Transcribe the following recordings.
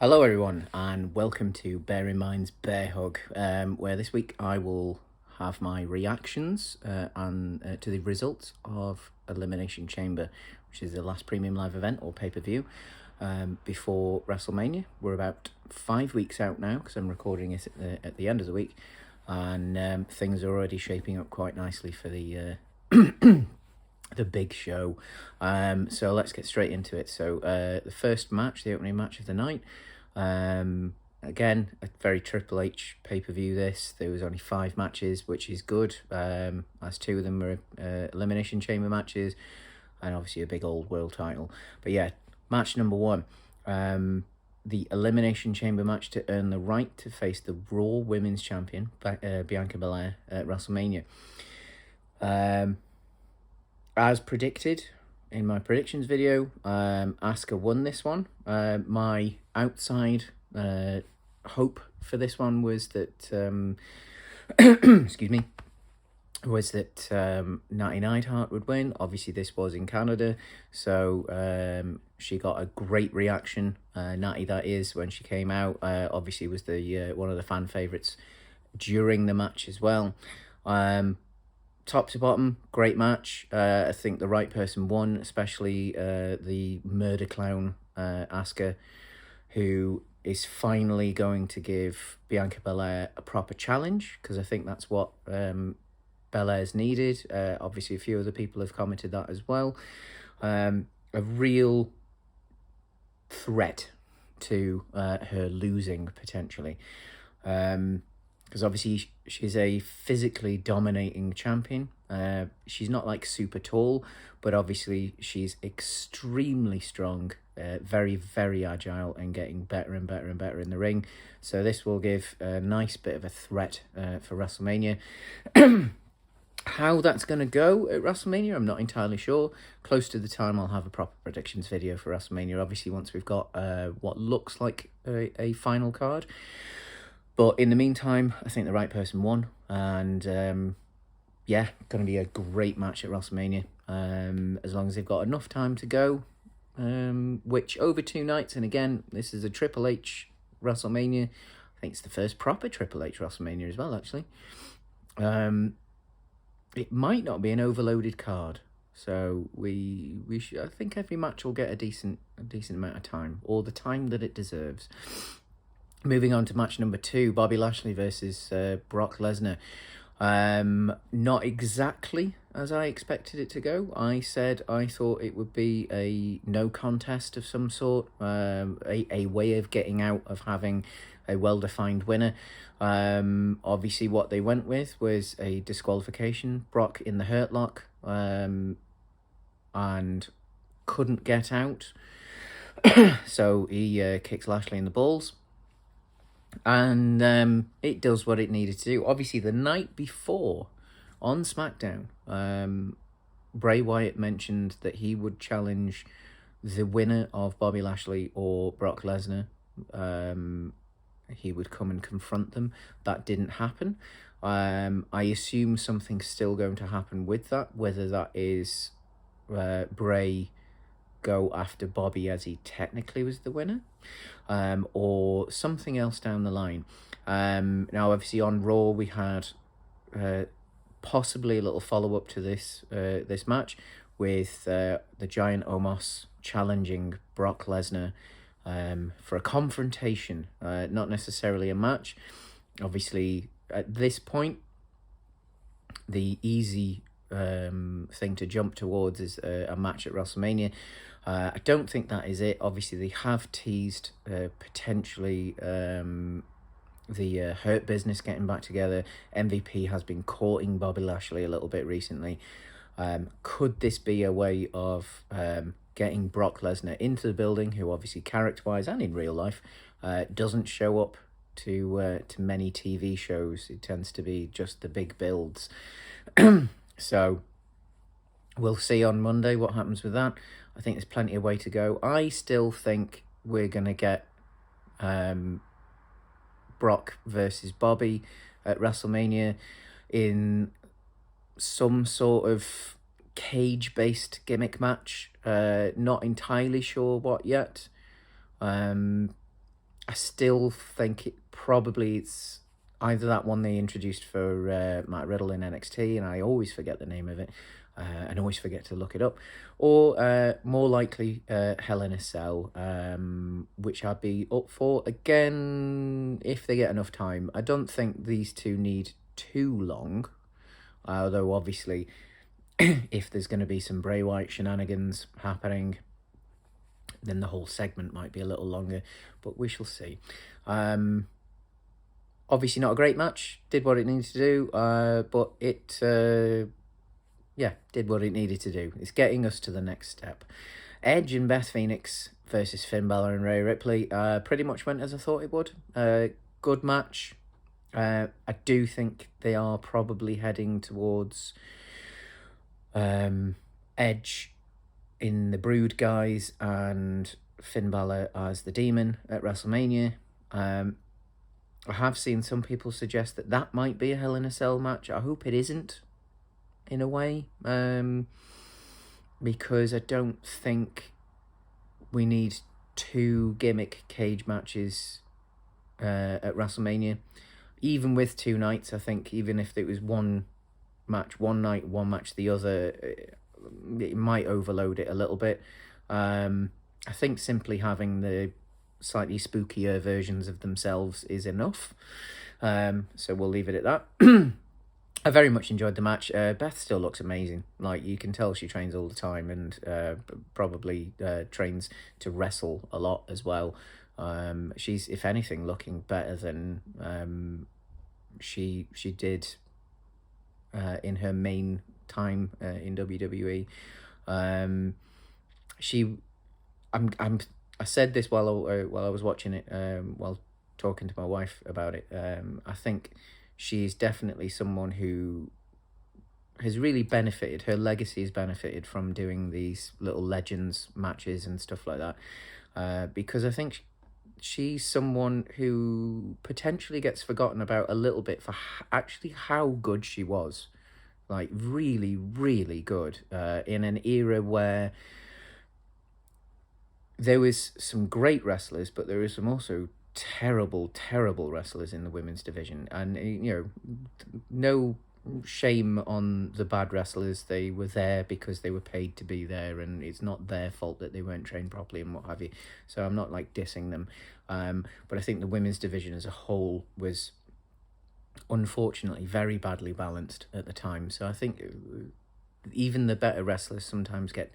Hello everyone and welcome to Bear in Mind's Bear Hug, where this week I will have my reactions to the results of Elimination Chamber, which is the last premium live event or pay-per-view before WrestleMania. We're about 5 weeks out now because I'm recording it at the end of the week, and things are already shaping up quite nicely for the the big show. So let's get straight into it. So the first match, the opening match of the night, again, a very Triple H pay-per-view this. There was only 5 matches, which is good, as 2 of them were Elimination Chamber matches, and obviously a big old world title. But yeah, match number 1, the Elimination Chamber match to earn the right to face the Raw Women's Champion, Bianca Belair, at WrestleMania. As predicted in my predictions video, Asuka won this one. My outside hope for this one was that excuse me, was that Natty Neidhart would win. Obviously this was in Canada, so she got a great reaction. Natty, that is, when she came out, obviously was the one of the fan favourites during the match as well. Top to bottom, great match. I think the right person won, especially the murder clown, Asuka, who is finally going to give Bianca Belair a proper challenge, because I think that's what Belair's needed. Obviously, a few other people have commented that as well. A real threat to her losing, potentially. Because obviously she's a physically dominating champion. She's not like super tall, but obviously she's extremely strong, very, very agile, and getting better and better and better in the ring. So this will give a nice bit of a threat for WrestleMania. How that's going to go at WrestleMania, I'm not entirely sure. Close to the time, I'll have a proper predictions video for WrestleMania, obviously once we've got what looks like a final card. But in the meantime, I think the right person won. And yeah, going to be a great match at WrestleMania. As long as they've got enough time to go, which over 2 nights. And again, this is a Triple H WrestleMania. I think it's the first proper Triple H WrestleMania as well, actually. It might not be an overloaded card. So we should, I think every match will get a decent amount of time, or the time that it deserves. Moving on to match number 2, Bobby Lashley versus Brock Lesnar. Not exactly as I expected it to go. I said I thought it would be a no contest of some sort, a way of getting out of having a well-defined winner. Obviously what they went with was a disqualification, Brock in the Hurt Lock, and couldn't get out. So he kicks Lashley in the balls. And it does what it needed to do. Obviously, the night before, on SmackDown, Bray Wyatt mentioned that he would challenge the winner of Bobby Lashley or Brock Lesnar. He would come and confront them. That didn't happen. I assume something's still going to happen with that, whether that is Bray go after Bobby as he technically was the winner, or something else down the line. Now, obviously, on Raw, we had possibly a little follow-up to this match with the Giant Omos challenging Brock Lesnar for a confrontation, not necessarily a match. Obviously, at this point, the easy thing to jump towards is a match at WrestleMania. I don't think that is it. Obviously, they have teased potentially the Hurt Business getting back together. MVP has been courting Bobby Lashley a little bit recently. Could this be a way of getting Brock Lesnar into the building, who obviously character-wise and in real life doesn't show up to many TV shows? It tends to be just the big builds. So we'll see on Monday what happens with that. I think there's plenty of way to go. I still think we're going to get Brock versus Bobby at WrestleMania in some sort of cage-based gimmick match. Not entirely sure what yet. I still think it's either that one they introduced for Matt Riddle in NXT, and I always forget the name of it, and always forget to look it up, or more likely Hell in a Cell, which I'd be up for again if they get enough time. I don't think these two need too long, although obviously if there's going to be some Bray Wyatt shenanigans happening, then the whole segment might be a little longer, but we shall see. Obviously not a great match, did what it needed to do, but it, did what it needed to do. It's getting us to the next step. Edge and Beth Phoenix versus Finn Balor and Rhea Ripley pretty much went as I thought it would. Good match. I do think they are probably heading towards Edge in the Brood guys and Finn Balor as the Demon at WrestleMania. I have seen some people suggest that might be a Hell in a Cell match. I hope it isn't, in a way, because I don't think we need two gimmick cage matches at WrestleMania. Even with 2 nights, I think even if it was one match one night, one match the other, it might overload it a little bit. I think simply having the slightly spookier versions of themselves is enough. So we'll leave it at that. I very much enjoyed the match. Beth still looks amazing. Like, you can tell she trains all the time and probably trains to wrestle a lot as well. She's, if anything, looking better than she did in her main time in WWE. I said this while I was watching it, while talking to my wife about it. I think she's definitely someone who has really benefited. Her legacy has benefited from doing these little Legends matches and stuff like that. Because I think she's someone who potentially gets forgotten about a little bit for actually how good she was. Like, really, really good. In an era where there was some great wrestlers, but there was some also terrible, terrible wrestlers in the women's division. And, no shame on the bad wrestlers. They were there because they were paid to be there, and it's not their fault that they weren't trained properly and what have you. So I'm not, dissing them. But I think the women's division as a whole was, unfortunately, very badly balanced at the time. So I think even the better wrestlers sometimes get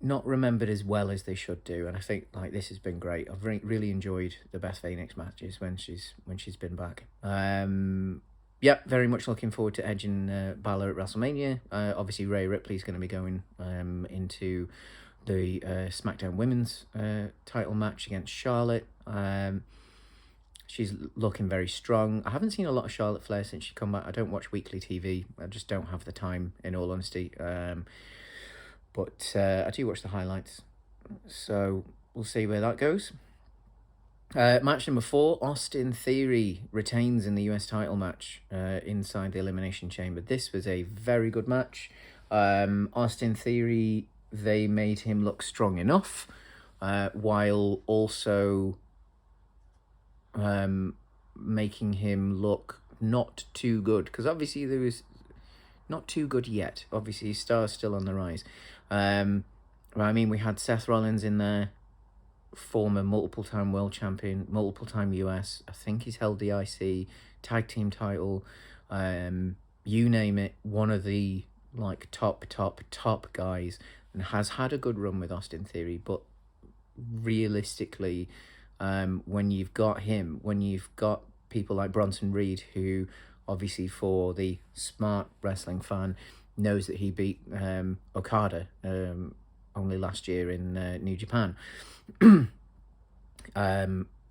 not remembered as well as they should do, and I think this has been great. I've really enjoyed the Beth Phoenix matches when she's been back. Very much looking forward to Edge and Balor at WrestleMania. Obviously, Rhea Ripley's going to be going into the SmackDown Women's title match against Charlotte. She's looking very strong. I haven't seen a lot of Charlotte Flair since she come back. I don't watch weekly TV. I just don't have the time, in all honesty. But I do watch the highlights. So we'll see where that goes. Match number 4, Austin Theory retains in the US title match inside the Elimination Chamber. This was a very good match. Austin Theory, they made him look strong enough, while also making him look not too good. Because obviously there was not too good yet. Obviously his star's still on the rise. We had Seth Rollins in there, former multiple-time world champion, multiple-time US. I think he's held the IC tag team title. You name it, one of the top guys, and has had a good run with Austin Theory. But realistically, when you've got him, when you've got people like Bronson Reed, who obviously for the smart wrestling fan knows that he beat Okada only last year in New Japan.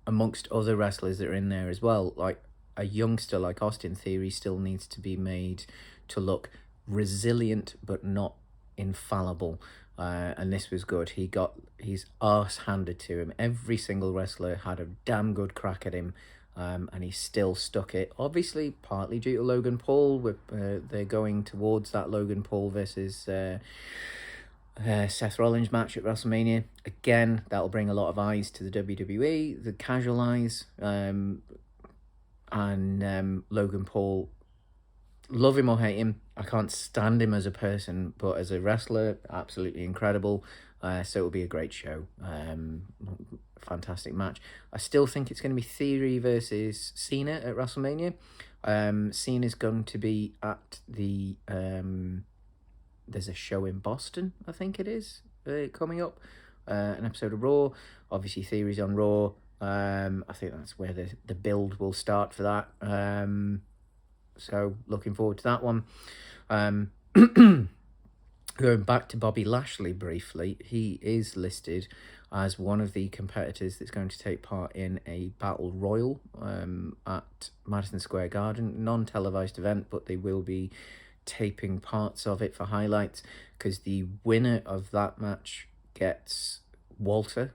Amongst other wrestlers that are in there as well, like a youngster like Austin Theory still needs to be made to look resilient but not infallible. And this was good. He got his arse handed to him. Every single wrestler had a damn good crack at him. And he still stuck it. Obviously, partly due to Logan Paul. They're going towards that Logan Paul versus Seth Rollins match at WrestleMania. Again, that'll bring a lot of eyes to the WWE, the casual eyes, and Logan Paul. Love him or hate him, I can't stand him as a person, but as a wrestler, absolutely incredible. So it'll be a great show. Fantastic match. I still think it's going to be Theory versus Cena at WrestleMania. Cena's going to be at the there's a show in Boston, I think it is, coming up. An episode of Raw. Obviously, Theory's on Raw. I think that's where the build will start for that. So looking forward to that one. Going back to Bobby Lashley briefly, he is listed as one of the competitors that's going to take part in a battle royal at Madison Square Garden. Non-televised event, but they will be taping parts of it for highlights, because the winner of that match gets Gunter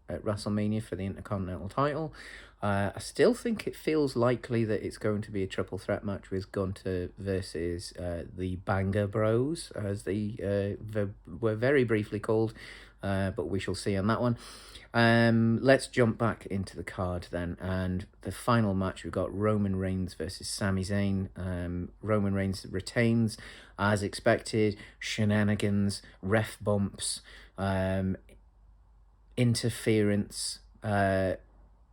at WrestleMania for the Intercontinental title. I still think it feels likely that it's going to be a triple threat match with Gunter versus the Banger Bros, as they were very briefly called, but we shall see on that one. Let's jump back into the card then, and the final match, we've got Roman Reigns versus Sami Zayn. Roman Reigns retains, as expected. Shenanigans, ref bumps, interference,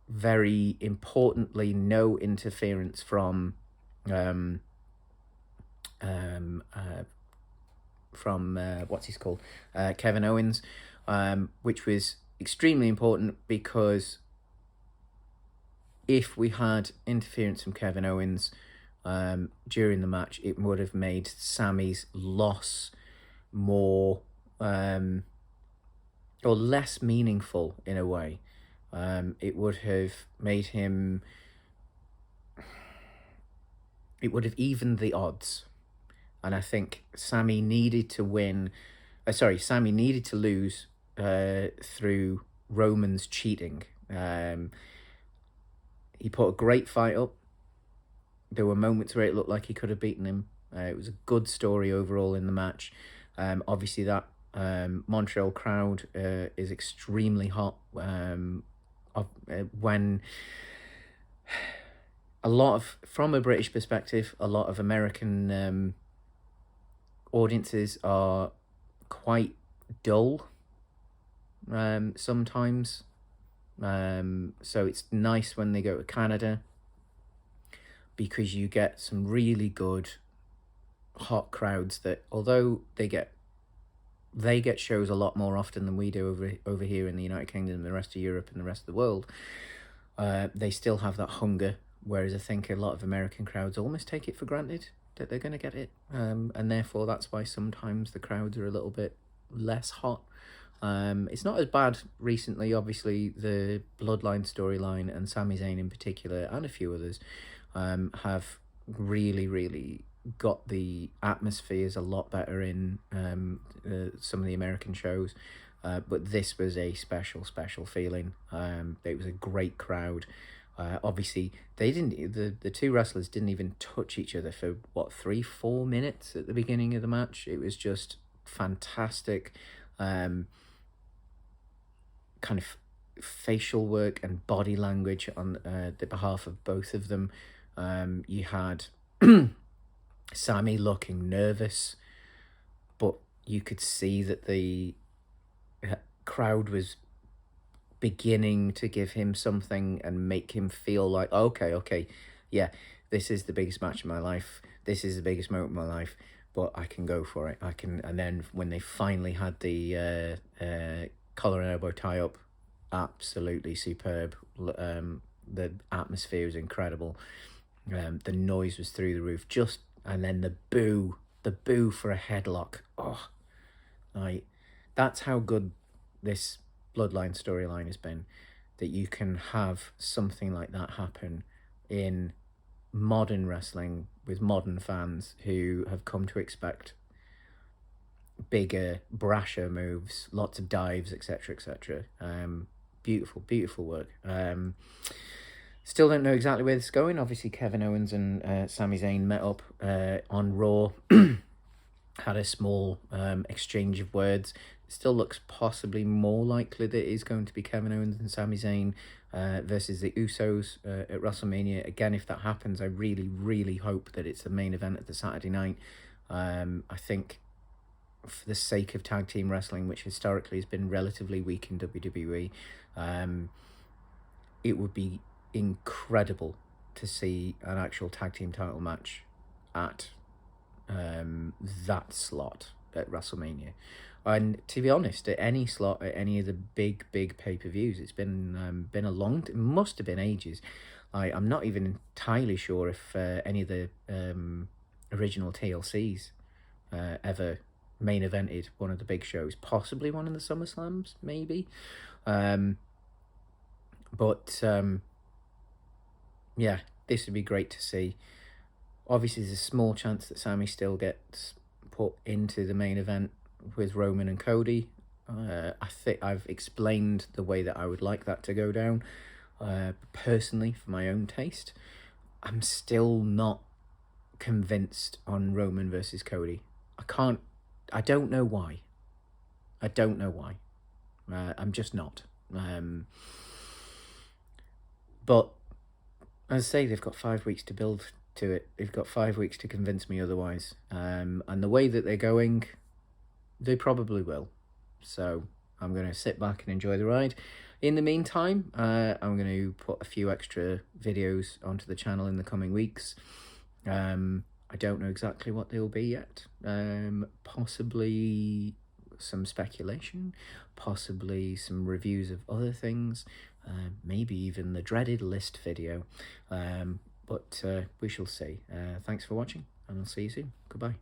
very importantly, no interference from what's he's called, Kevin Owens, which was extremely important, because if we had interference from Kevin Owens during the match, it would have made Sami's loss more or less meaningful in a way. It would have made him... It would have evened the odds. And I think Sami needed to win... Sami needed to lose through Roman's cheating. He put a great fight up. There were moments where it looked like he could have beaten him. It was a good story overall in the match. Obviously, that Montreal crowd is extremely hot. When a lot of, from a British perspective, a lot of American audiences are quite dull sometimes. So it's nice when they go to Canada, because you get some really good hot crowds that, although they get shows a lot more often than we do over here in the United Kingdom and the rest of Europe and the rest of the world, they still have that hunger, whereas I think a lot of American crowds almost take it for granted that they're going to get it, and therefore that's why sometimes the crowds are a little bit less hot. It's not as bad recently. Obviously, the Bloodline storyline and Sami Zayn in particular, and a few others, have really got the atmospheres a lot better in some of the American shows. But this was a special feeling. It was a great crowd. Obviously, they didn't. The two wrestlers didn't even touch each other for 3-4 minutes at the beginning of the match. It was just fantastic. Kind of facial work and body language on the behalf of both of them. You had Sami looking nervous, but you could see that the crowd was beginning to give him something and make him feel like, okay, yeah, this is the biggest match of my life. This is the biggest moment of my life, but I can go for it. I can. And then when they finally had the collar and elbow tie up, absolutely superb. The atmosphere was incredible. The noise was through the roof. And then the boo for a headlock. Oh, like, that's how good this Bloodline storyline has been. That you can have something like that happen in modern wrestling with modern fans who have come to expect bigger, brasher moves, lots of dives, etc. Beautiful work. Still don't know exactly where this is going. Obviously, Kevin Owens and Sami Zayn met up on Raw had a small exchange of words. It still looks possibly more likely that it is going to be Kevin Owens and Sami Zayn versus the Usos at WrestleMania. Again, if that happens, I really, really hope that it's the main event of the Saturday night. I think for the sake of tag team wrestling, which historically has been relatively weak in WWE, it would be incredible to see an actual tag team title match at that slot at WrestleMania. And to be honest, at any slot at any of the big pay-per-views, it's been a long, it must have been ages. I'm not even entirely sure if any of the original TLCs ever main evented one of the big shows, possibly one of the SummerSlams, maybe. Yeah, this would be great to see. Obviously, there's a small chance that Sami still gets put into the main event with Roman and Cody. I think I've explained the way that I would like that to go down. Personally, for my own taste, I'm still not convinced on Roman versus Cody. I don't know why. I'm just not. But as I say, they've got 5 weeks to build to it. They've got 5 weeks to convince me otherwise. And the way that they're going, they probably will. So I'm going to sit back and enjoy the ride. In the meantime, I'm going to put a few extra videos onto the channel in the coming weeks. I don't know exactly what they'll be yet. Possibly some speculation, possibly some reviews of other things, maybe even the dreaded list video. But we shall see. Thanks for watching, and I'll see you soon. Goodbye.